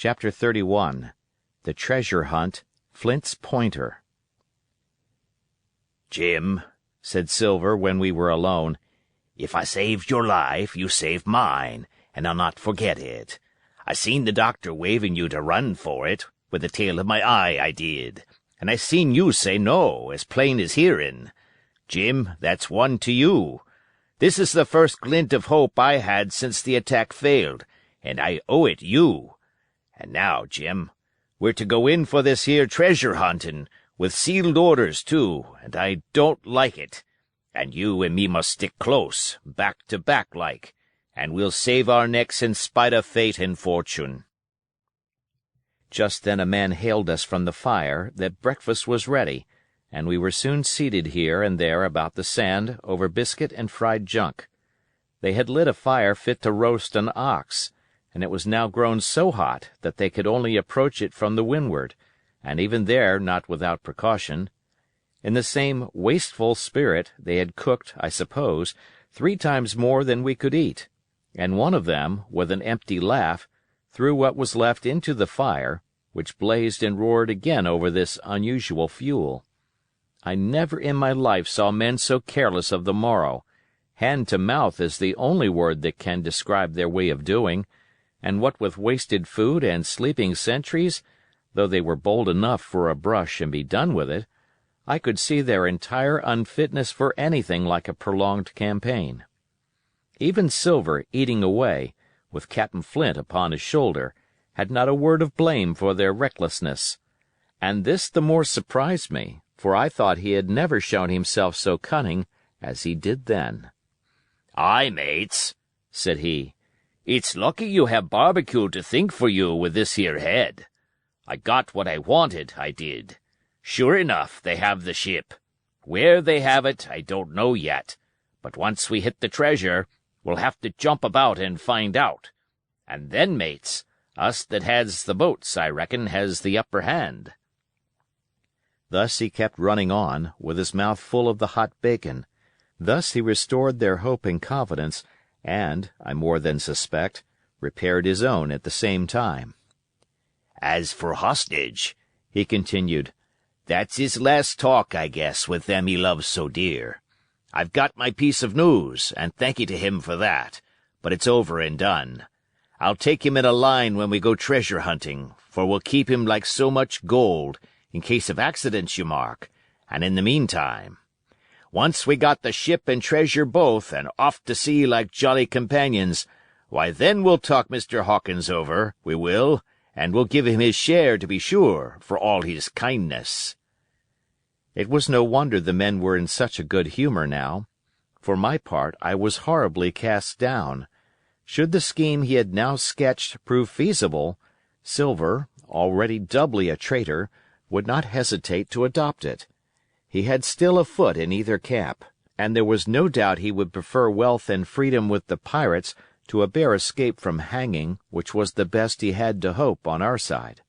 Chapter 31. The Treasure Hunt, Flint's Pointer. "Jim," said Silver when we were alone, "if I saved your life, you saved mine, and I'll not forget it. I seen the doctor waving you to run for it, with the tail of my eye I did, and I seen you say no, as plain as hearing. Jim, that's one to you. This is the first glint of hope I had since the attack failed, and I owe it you. And now, Jim, we're to go in for this here treasure hunting, with sealed orders, too, and I don't like it. And you and me must stick close, back to back like, and we'll save our necks in spite of fate and fortune." Just then a man hailed us from the fire that breakfast was ready, and we were soon seated here and there about the sand over biscuit and fried junk. They had lit a fire fit to roast an ox, and it was now grown so hot that they could only approach it from the windward, and even there not without precaution. In the same wasteful spirit they had cooked, I suppose, 3 times more than we could eat, and one of them, with an empty laugh, threw what was left into the fire, which blazed and roared again over this unusual fuel. I never in my life saw men so careless of the morrow. Hand to mouth is the only word that can describe their way of doing, and what with wasted food and sleeping sentries, though they were bold enough for a brush and be done with it, I could see their entire unfitness for anything like a prolonged campaign. Even Silver, eating away, with Captain Flint upon his shoulder, had not a word of blame for their recklessness, and this the more surprised me, for I thought he had never shown himself so cunning as he did then. "Aye, mates," said he, "it's lucky you have barbecue to think for you with this here head. I got what I wanted, I did. Sure enough, they have the ship. Where they have it, I don't know yet, but once we hit the treasure, we'll have to jump about and find out. And then, mates, us that has the boats, I reckon, has the upper hand." Thus he kept running on, with his mouth full of the hot bacon. Thus he restored their hope and confidence, and, I more than suspect, repaired his own at the same time. "As for hostage," he continued, "that's his last talk, I guess, with them he loves so dear. I've got my piece of news, and thank you to him for that, but it's over and done. I'll take him in a line when we go treasure hunting, for we'll keep him like so much gold, in case of accidents, you mark, and in the meantime. Once we got the ship and treasure both, and off to sea like jolly companions, why then we'll talk Mr. Hawkins over, we will, and we'll give him his share, to be sure, for all his kindness." It was no wonder the men were in such a good humor now. For my part, I was horribly cast down. Should the scheme he had now sketched prove feasible, Silver, already doubly a traitor, would not hesitate to adopt it. He had still a foot in either camp, and there was no doubt he would prefer wealth and freedom with the pirates to a bare escape from hanging, which was the best he had to hope on our side.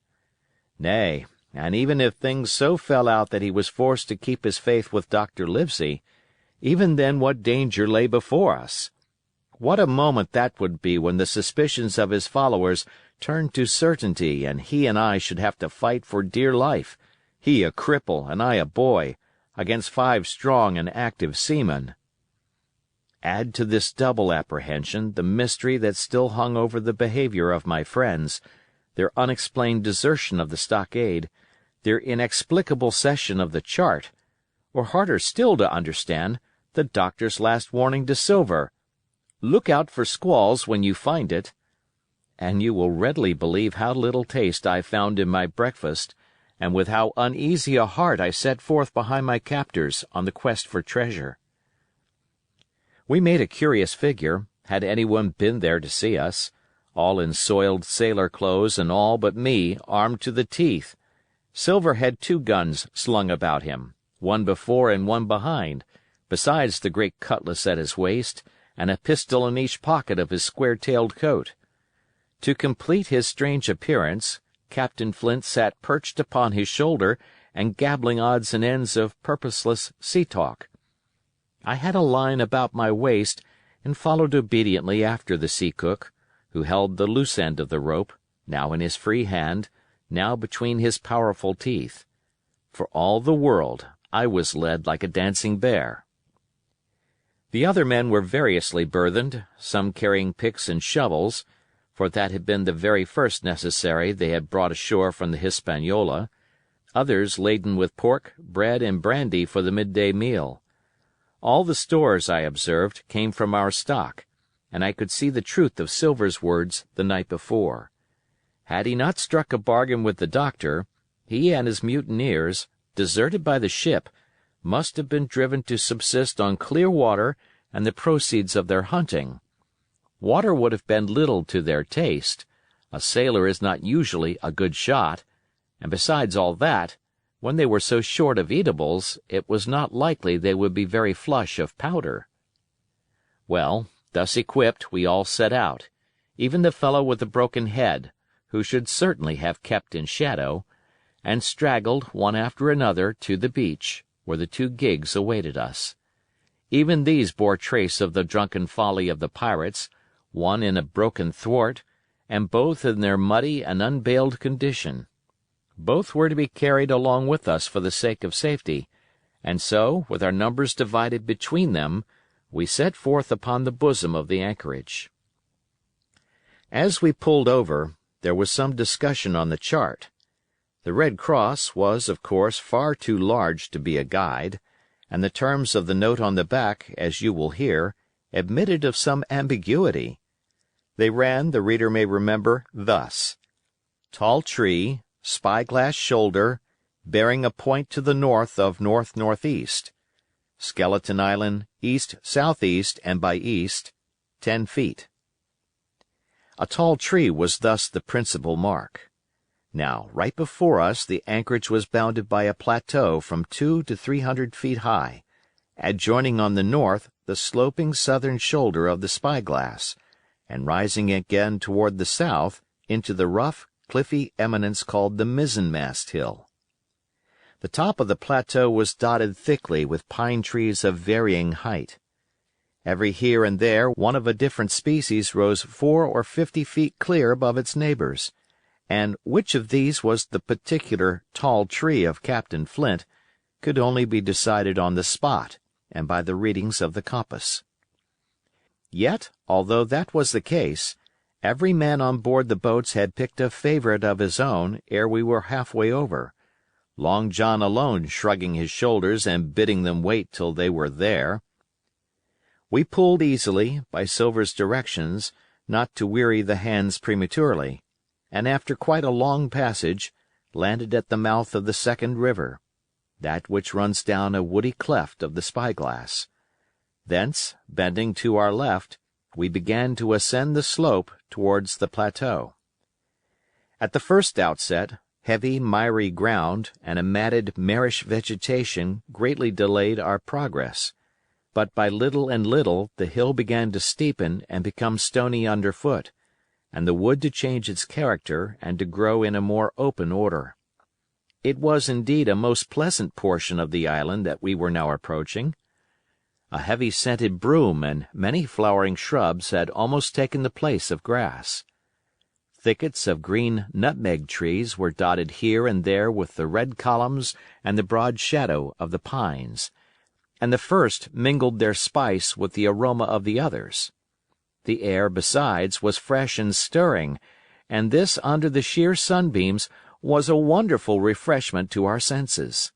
Nay, and even if things so fell out that he was forced to keep his faith with Dr. Livesey, even then what danger lay before us? What a moment that would be when the suspicions of his followers turned to certainty and he and I should have to fight for dear life, he a cripple and I a boy, against 5 strong and active seamen. Add to this double apprehension the mystery that still hung over the behavior of my friends, their unexplained desertion of the stockade, their inexplicable cession of the chart, or harder still to understand, the doctor's last warning to Silver, "Look out for squalls when you find it," and you will readily believe how little taste I found in my breakfast, and with how uneasy a heart I set forth behind my captors on the quest for treasure. We made a curious figure, had anyone been there to see us, all in soiled sailor clothes and all but me armed to the teeth. Silver had 2 guns slung about him, one before and one behind, besides the great cutlass at his waist, and a pistol in each pocket of his square-tailed coat. To complete his strange appearance, Captain Flint sat perched upon his shoulder and gabbling odds and ends of purposeless sea-talk. I had a line about my waist and followed obediently after the sea-cook, who held the loose end of the rope, now in his free hand, now between his powerful teeth. For all the world, I was led like a dancing bear. The other men were variously burthened, some carrying picks and shovels, for that had been the very first necessary they had brought ashore from the Hispaniola, others laden with pork, bread, and brandy for the midday meal. All the stores, I observed, came from our stock, and I could see the truth of Silver's words the night before. Had he not struck a bargain with the doctor, he and his mutineers, deserted by the ship, must have been driven to subsist on clear water and the proceeds of their hunting. Water would have been little to their taste. A sailor is not usually a good shot, and besides all that, when they were so short of eatables, it was not likely they would be very flush of powder. Well, thus equipped, we all set out, even the fellow with the broken head, who should certainly have kept in shadow, and straggled, one after another, to the beach, where the 2 gigs awaited us. Even these bore trace of the drunken folly of the pirates, one in a broken thwart, and both in their muddy and unbaled condition. Both were to be carried along with us for the sake of safety, and so, with our numbers divided between them, we set forth upon the bosom of the anchorage. As we pulled over, there was some discussion on the chart. The Red Cross was, of course, far too large to be a guide, and the terms of the note on the back, as you will hear, admitted of some ambiguity. They ran, the reader may remember, thus: Tall tree, spyglass shoulder, bearing a point to the north of north-northeast. Skeleton Island, east-southeast and by east, 10 feet. A tall tree was thus the principal mark. Now, right before us the anchorage was bounded by a plateau from 200 to 300 feet high, adjoining on the north the sloping southern shoulder of the spyglass, and rising again toward the south into the rough, cliffy eminence called the mizzenmast hill. The top of the plateau was dotted thickly with pine trees of varying height. Every here and there one of a different species rose 4 or 50 feet clear above its neighbors, and which of these was the particular tall tree of Captain Flint could only be decided on the spot and by the readings of the compass. Yet, although that was the case, every man on board the boats had picked a favorite of his own ere we were halfway over, Long John alone shrugging his shoulders and bidding them wait till they were there. We pulled easily, by Silver's directions, not to weary the hands prematurely, and after quite a long passage, landed at the mouth of the second river, that which runs down a woody cleft of the spyglass. Thence, bending to our left, we began to ascend the slope towards the plateau. At the first outset, heavy, miry ground and a matted, marish vegetation greatly delayed our progress, but by little and little the hill began to steepen and become stony underfoot, and the wood to change its character and to grow in a more open order. It was indeed a most pleasant portion of the island that we were now approaching. A heavy-scented broom and many flowering shrubs had almost taken the place of grass. Thickets of green nutmeg trees were dotted here and there with the red columns and the broad shadow of the pines, and the first mingled their spice with the aroma of the others. The air, besides, was fresh and stirring, and this under the sheer sunbeams was a wonderful refreshment to our senses.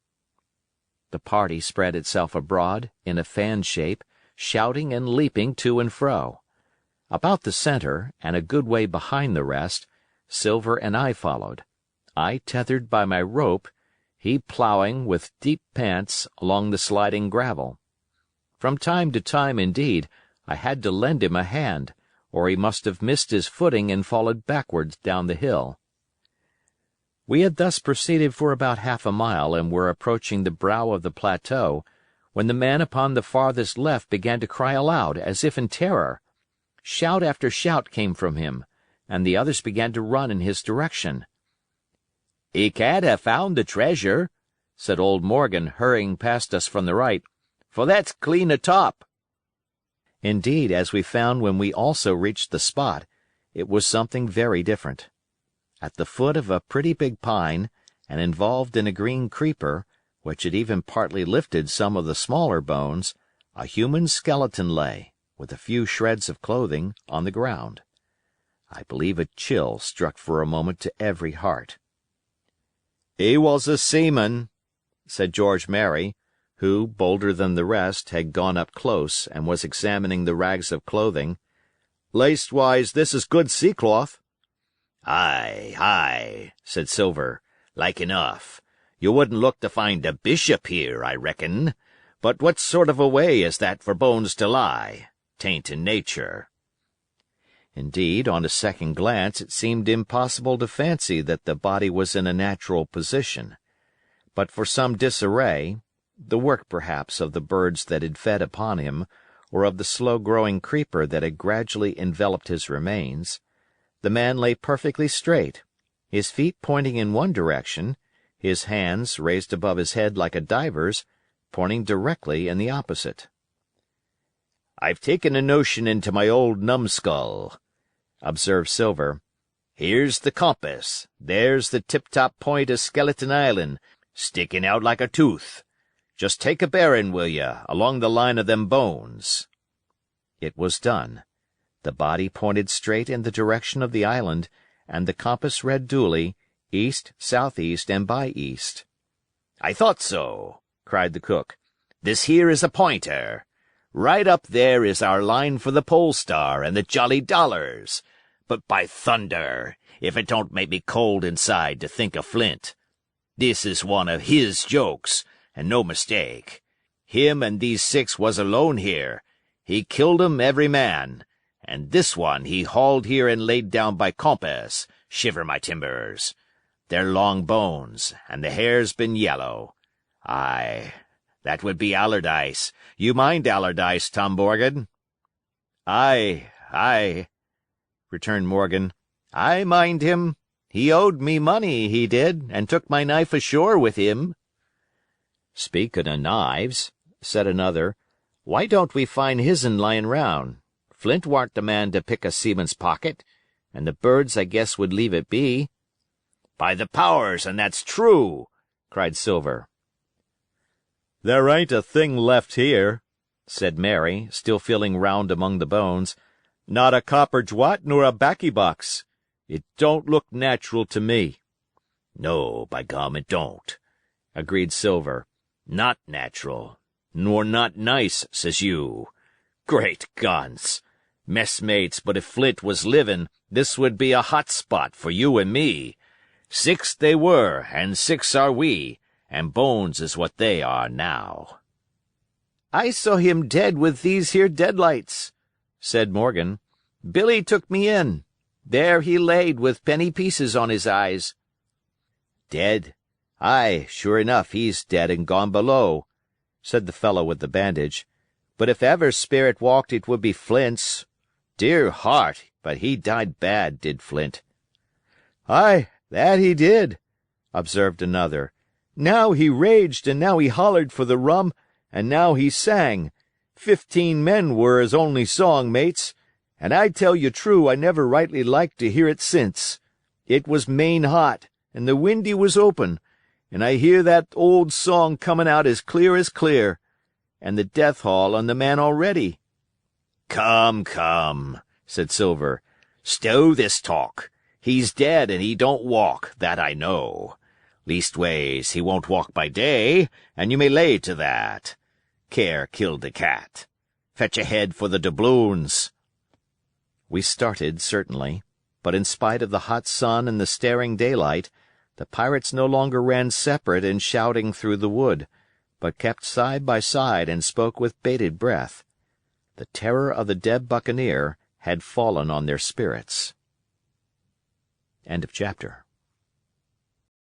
The party spread itself abroad, in a fan shape, shouting and leaping to and fro. About the center, and a good way behind the rest, Silver and I followed, I tethered by my rope, he plowing, with deep pants, along the sliding gravel. From time to time, indeed, I had to lend him a hand, or he must have missed his footing and fallen backwards down the hill. We had thus proceeded for about half a mile and were approaching the brow of the plateau, when the man upon the farthest left began to cry aloud as if in terror. Shout after shout came from him, and the others began to run in his direction. "He can't have found the treasure," said old Morgan, hurrying past us from the right, "for that's clean atop." Indeed, as we found when we also reached the spot, it was something very different. At the foot of a pretty big pine, and involved in a green creeper, which had even partly lifted some of the smaller bones, a human skeleton lay, with a few shreds of clothing, on the ground. I believe a chill struck for a moment to every heart. "He was a seaman," said George Merry, who, bolder than the rest, had gone up close and was examining the rags of clothing. "Leastwise, this is good sea-cloth." "Aye, aye," said Silver, "like enough. You wouldn't look to find a bishop here, I reckon. But what sort of a way is that for bones to lie? 'Tain't in nature." Indeed, on a second glance it seemed impossible to fancy that the body was in a natural position. But for some disarray, the work perhaps of the birds that had fed upon him, or of the slow-growing creeper that had gradually enveloped his remains, the man lay perfectly straight, his feet pointing in one direction, his hands, raised above his head like a diver's, pointing directly in the opposite. "I've taken a notion into my old numbskull," observed Silver. "Here's the compass, there's the tip-top point of Skeleton Island, sticking out like a tooth. Just take a bearing, will ye, along the line of them bones." It was done. The body pointed straight in the direction of the island, and the compass read duly, east, southeast, and by east. "I thought so," cried the cook. "This here is a pointer. Right up there is our line for the Pole Star and the Jolly Dollars. But by thunder, if it don't make me cold inside to think of Flint. This is one of his jokes, and no mistake. Him and these 6 was alone here. He killed 'em every man, and this one he hauled here and laid down by compass, shiver my timbers. They're long bones, and the hair's been yellow. Aye, that would be Allardyce. You mind Allardyce, Tom Morgan?" "Aye, aye," returned Morgan. "I mind him. He owed me money, he did, and took my knife ashore with him." "Speakin' o' knives," said another, "why don't we find his'n lying round? Flint warn't the man to pick a seaman's pocket, and the birds I guess would leave it be." "By the powers, and that's true!" cried Silver. "There ain't a thing left here," said Mary, still feeling round among the bones. "Not a copper jwat nor a baccy box. It don't look natural to me." "No, by gum, it don't," agreed Silver. "Not natural, nor not nice, says you. Great guns! Messmates, but if Flint was livin', this would be a hot spot for you and me. 6 they were, and 6 are we, and bones is what they are now." "I saw him dead with these here deadlights," said Morgan. "Billy took me in. There he laid with penny pieces on his eyes." "Dead? Aye, sure enough he's dead and gone below," said the fellow with the bandage. "But if ever spirit walked it would be Flint's. Dear heart, but he died bad, did Flint." "Aye, that he did," observed another. "Now he raged, and now he hollered for the rum, and now he sang. 15 men were his only song, mates, and I tell you true I never rightly liked to hear it since. It was main hot, and the windy was open, and I hear that old song comin' out as clear, and the death haul on the man already." "Come, come," said Silver. "Stow this talk. He's dead, and he don't walk, that I know. Leastways, he won't walk by day, and you may lay to that. Care killed the cat. Fetch ahead for the doubloons." We started, certainly, but in spite of the hot sun and the staring daylight, the pirates no longer ran separate and shouting through the wood, but kept side by side and spoke with bated breath. The terror of the dead buccaneer had fallen on their spirits. End of chapter.